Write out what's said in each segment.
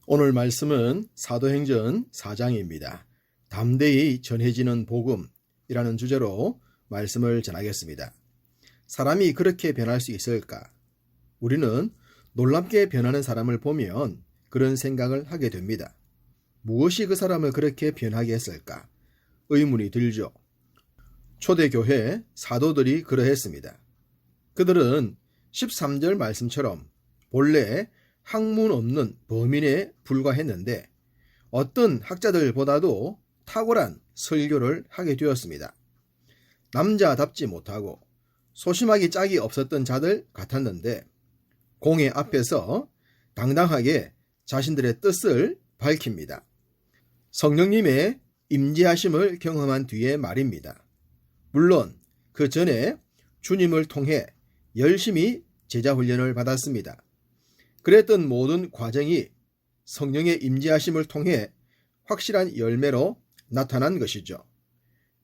오늘 말씀은 사도행전 4장입니다. 담대히 전해지는 복음이라는 주제로 말씀을 전하겠습니다. 사람이 그렇게 변할 수 있을까? 우리는 놀랍게 변하는 사람을 보면 그런 생각을 하게 됩니다. 무엇이 그 사람을 그렇게 변하게 했을까? 의문이 들죠. 초대교회 사도들이 그러했습니다. 그들은 13절 말씀처럼 본래 학문 없는 범인에 불과했는데 어떤 학자들보다도 탁월한 설교를 하게 되었습니다. 남자답지 못하고 소심하기 짝이 없었던 자들 같았는데 공회 앞에서 당당하게 자신들의 뜻을 밝힙니다. 성령님의 임재하심을 경험한 뒤의 말입니다. 물론 그 전에 주님을 통해 열심히 제자훈련을 받았습니다. 그랬던 모든 과정이 성령의 임재하심을 통해 확실한 열매로 나타난 것이죠.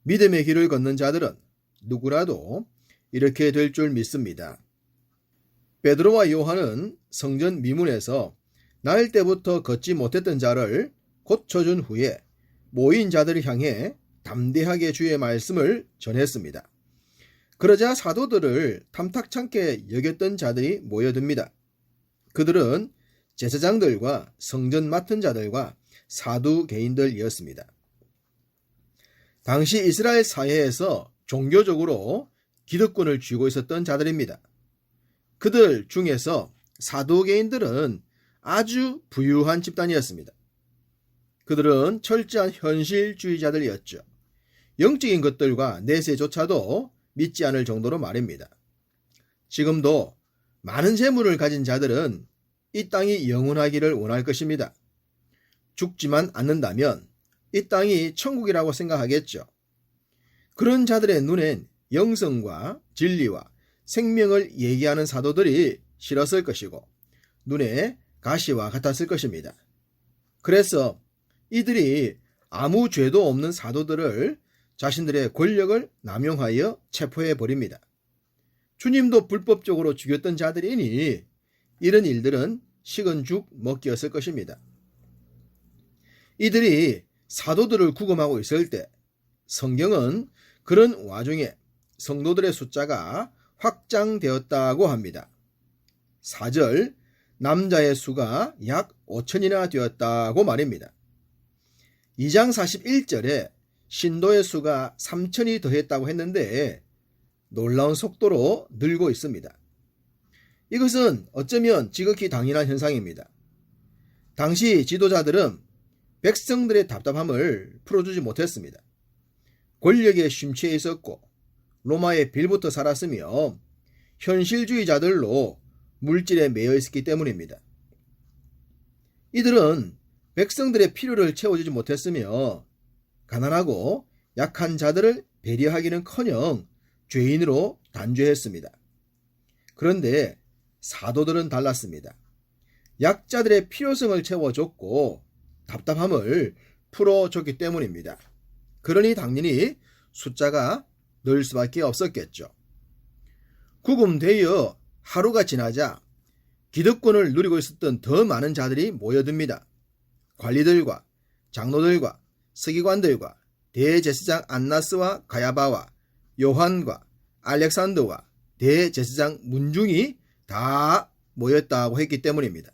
믿음의 길을 걷는 자들은 누구라도 이렇게 될 줄 믿습니다. 베드로와 요한은 성전 미문에서 날 때부터 걷지 못했던 자를 고쳐준 후에 모인 자들을 향해 담대하게 주의 말씀을 전했습니다. 그러자 사도들을 탐탁찮게 여겼던 자들이 모여듭니다. 그들은 제사장들과 성전 맡은 자들과 사두개인들이었습니다. 당시 이스라엘 사회에서 종교적으로 기득권을 쥐고 있었던 자들입니다. 그들 중에서 사두개인들은 아주 부유한 집단이었습니다. 그들은 철저한 현실주의자들이었죠. 영적인 것들과 내세조차도 믿지 않을 정도로 말입니다. 지금도 많은 재물을 가진 자들은 이 땅이 영원하기를 원할 것입니다. 죽지만 않는다면 이 땅이 천국이라고 생각하겠죠. 그런 자들의 눈엔 영성과 진리와 생명을 얘기하는 사도들이 싫었을 것이고 눈에 가시와 같았을 것입니다. 그래서 이들이 아무 죄도 없는 사도들을 자신들의 권력을 남용하여 체포해 버립니다. 주님도 불법적으로 죽였던 자들이니 이런 일들은 식은 죽 먹기였을 것입니다. 이들이 사도들을 구금하고 있을 때 성경은 그런 와중에 성도들의 숫자가 확장되었다고 합니다. 4절 남자의 수가 약 5천이나 되었다고 말입니다. 2장 41절에 신도의 수가 3천이 더했다고 했는데 놀라운 속도로 늘고 있습니다. 이것은 어쩌면 지극히 당연한 현상입니다. 당시 지도자들은 백성들의 답답함을 풀어주지 못했습니다. 권력에 심취해 있었고 로마의 빌부터 살았으며 현실주의자들로 물질에 매여 있었기 때문입니다. 이들은 백성들의 필요를 채워주지 못했으며 가난하고 약한 자들을 배려하기는커녕 죄인으로 단죄했습니다. 그런데 사도들은 달랐습니다. 약자들의 필요성을 채워줬고 답답함을 풀어줬기 때문입니다. 그러니 당연히 숫자가 늘 수밖에 없었겠죠. 구금되어 하루가 지나자 기득권을 누리고 있었던 더 많은 자들이 모여듭니다. 관리들과 장로들과 서기관들과 대제사장 안나스와 가야바와 요한과 알렉산더와 대제사장 문중이 다 모였다고 했기 때문입니다.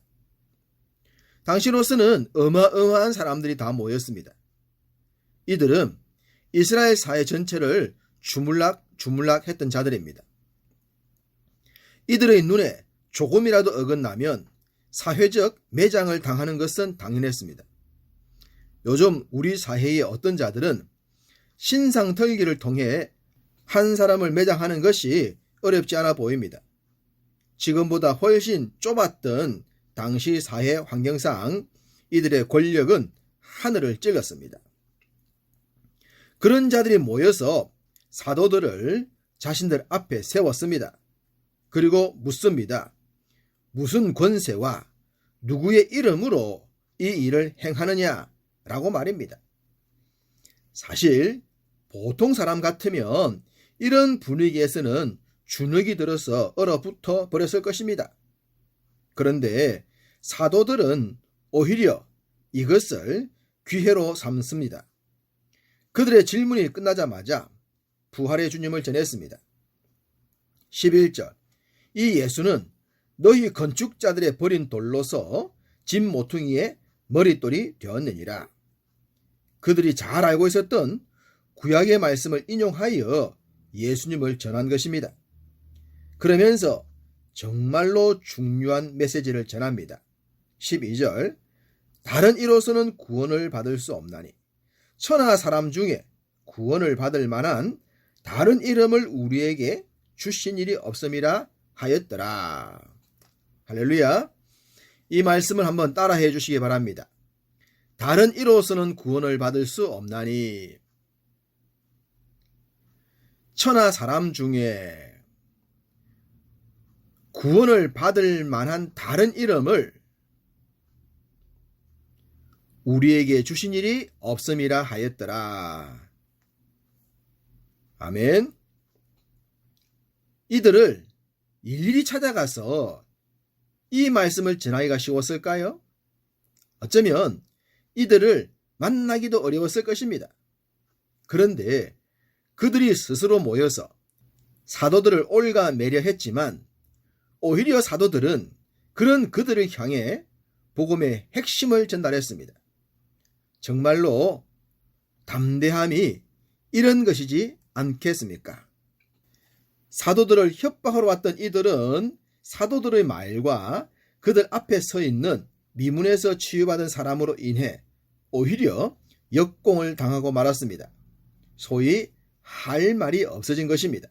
당시로서는 어마어마한 사람들이 다 모였습니다. 이들은 이스라엘 사회 전체를 주물락 했던 자들입니다. 이들의 눈에 조금이라도 어긋나면 사회적 매장을 당하는 것은 당연했습니다. 요즘 우리 사회의 어떤 자들은 신상털기를 통해 한 사람을 매장하는 것이 어렵지 않아 보입니다. 지금보다 훨씬 좁았던 당시 사회 환경상 이들의 권력은 하늘을 찔렀습니다. 그런 자들이 모여서 사도들을 자신들 앞에 세웠습니다. 그리고 묻습니다. 무슨 권세와 누구의 이름으로 이 일을 행하느냐? 라고 말입니다. 사실 보통 사람 같으면 이런 분위기에서는 주눅이 들어서 얼어붙어 버렸을 것입니다. 그런데 사도들은 오히려 이것을 기회로 삼습니다. 그들의 질문이 끝나자마자 부활의 주님을 전했습니다. 11절 이 예수는 너희 건축자들의 버린 돌로서 집 모퉁이의 머릿돌이 되었느니라. 그들이 잘 알고 있었던 구약의 말씀을 인용하여 예수님을 전한 것입니다. 그러면서 정말로 중요한 메시지를 전합니다. 12절 다른 이로서는 구원을 받을 수 없나니 천하 사람 중에 구원을 받을 만한 다른 이름을 우리에게 주신 일이 없음이라 하였더라. 할렐루야. 이 말씀을 한번 따라해 주시기 바랍니다. 다른 이로서는 구원을 받을 수 없나니 천하 사람 중에 구원을 받을 만한 다른 이름을 우리에게 주신 일이 없음이라 하였더라. 아멘. 이들을 일일이 찾아가서 이 말씀을 전하기가 쉬웠을까요? 어쩌면 이들을 만나기도 어려웠을 것입니다. 그런데 그들이 스스로 모여서 사도들을 올가매려 했지만 오히려 사도들은 그런 그들을 향해 복음의 핵심을 전달했습니다. 정말로 담대함이 이런 것이지 않겠습니까? 사도들을 협박하러 왔던 이들은 사도들의 말과 그들 앞에 서 있는 미문에서 치유받은 사람으로 인해 오히려 역공을 당하고 말았습니다. 소위 할 말이 없어진 것입니다.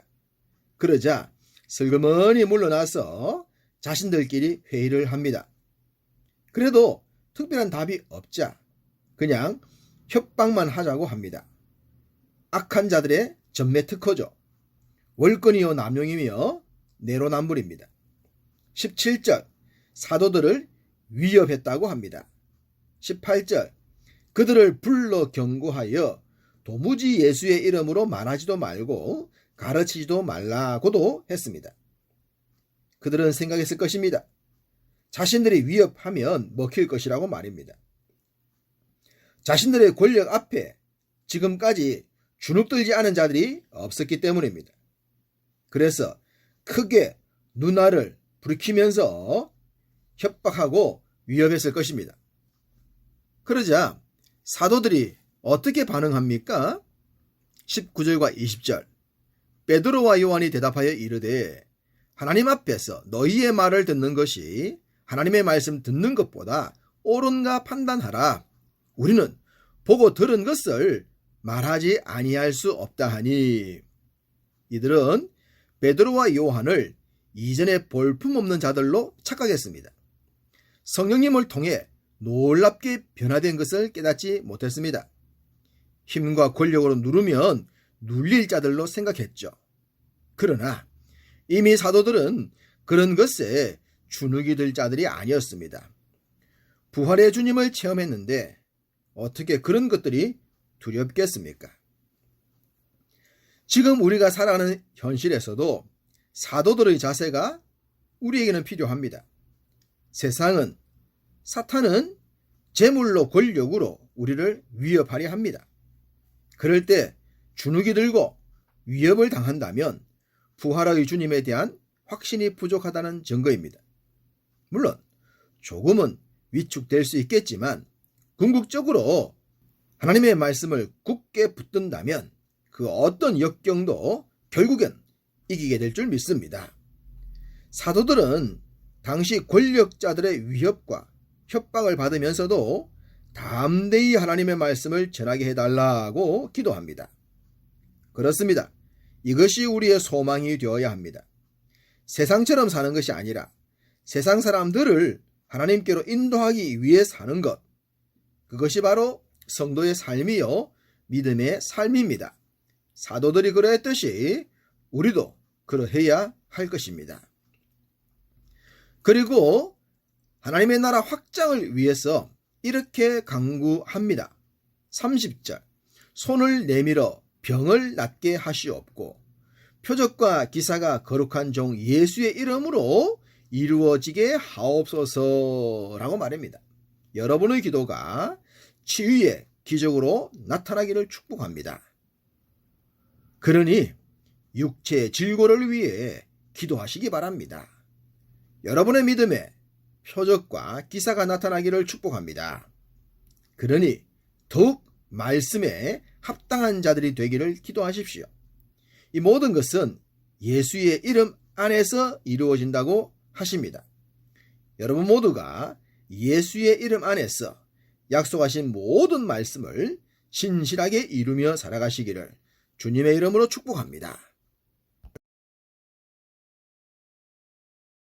그러자 슬그머니 물러나서 자신들끼리 회의를 합니다. 그래도 특별한 답이 없자 그냥 협박만 하자고 합니다. 악한 자들의 전매 특허죠. 월권이요 남용이며 내로남불입니다. 17절 사도들을 위협했다고 합니다. 18절 그들을 불러 경고하여 도무지 예수의 이름으로 말하지도 말고 가르치지도 말라고도 했습니다. 그들은 생각했을 것입니다. 자신들이 위협하면 먹힐 것이라고 말입니다. 자신들의 권력 앞에 지금까지 주눅들지 않은 자들이 없었기 때문입니다. 그래서 크게 눈알을 부리키면서 협박하고 위협했을 것입니다. 그러자 사도들이 어떻게 반응합니까? 19절과 20절 베드로와 요한이 대답하여 이르되 하나님 앞에서 너희의 말을 듣는 것이 하나님의 말씀 듣는 것보다 옳은가 판단하라. 우리는 보고 들은 것을 말하지 아니할 수 없다 하니 이들은 베드로와 요한을 이전에 볼품없는 자들로 착각했습니다. 성령님을 통해 놀랍게 변화된 것을 깨닫지 못했습니다. 힘과 권력으로 누르면 눌릴 자들로 생각했죠. 그러나 이미 사도들은 그런 것에 주눅이 들 자들이 아니었습니다. 부활의 주님을 체험했는데 어떻게 그런 것들이 두렵겠습니까? 지금 우리가 살아가는 현실에서도 사도들의 자세가 우리에게는 필요합니다. 세상은 사탄은 재물로 권력으로 우리를 위협하려 합니다. 그럴 때 주눅이 들고 위협을 당한다면 부활의 주님에 대한 확신이 부족하다는 증거입니다. 물론 조금은 위축될 수 있겠지만 궁극적으로 하나님의 말씀을 굳게 붙든다면 그 어떤 역경도 결국엔 이기게 될 줄 믿습니다. 사도들은 당시 권력자들의 위협과 협박을 받으면서도 담대히 하나님의 말씀을 전하게 해달라고 기도합니다. 그렇습니다. 이것이 우리의 소망이 되어야 합니다. 세상처럼 사는 것이 아니라 세상 사람들을 하나님께로 인도하기 위해 사는 것, 그것이 바로 성도의 삶이요 믿음의 삶입니다. 사도들이 그러했듯이 우리도 그러해야 할 것입니다. 그리고 하나님의 나라 확장을 위해서 이렇게 강구합니다. 30절 손을 내밀어 병을 낫게 하시옵고 표적과 기사가 거룩한 종 예수의 이름으로 이루어지게 하옵소서라고 말합니다. 여러분의 기도가 치유의 기적으로 나타나기를 축복합니다. 그러니 육체의 질고를 위해 기도하시기 바랍니다. 여러분의 믿음에 표적과 기사가 나타나기를 축복합니다. 그러니 더욱 말씀에 합당한 자들이 되기를 기도하십시오. 이 모든 것은 예수의 이름 안에서 이루어진다고 하십니다. 여러분 모두가 예수의 이름 안에서 약속하신 모든 말씀을 신실하게 이루며 살아가시기를 주님의 이름으로 축복합니다.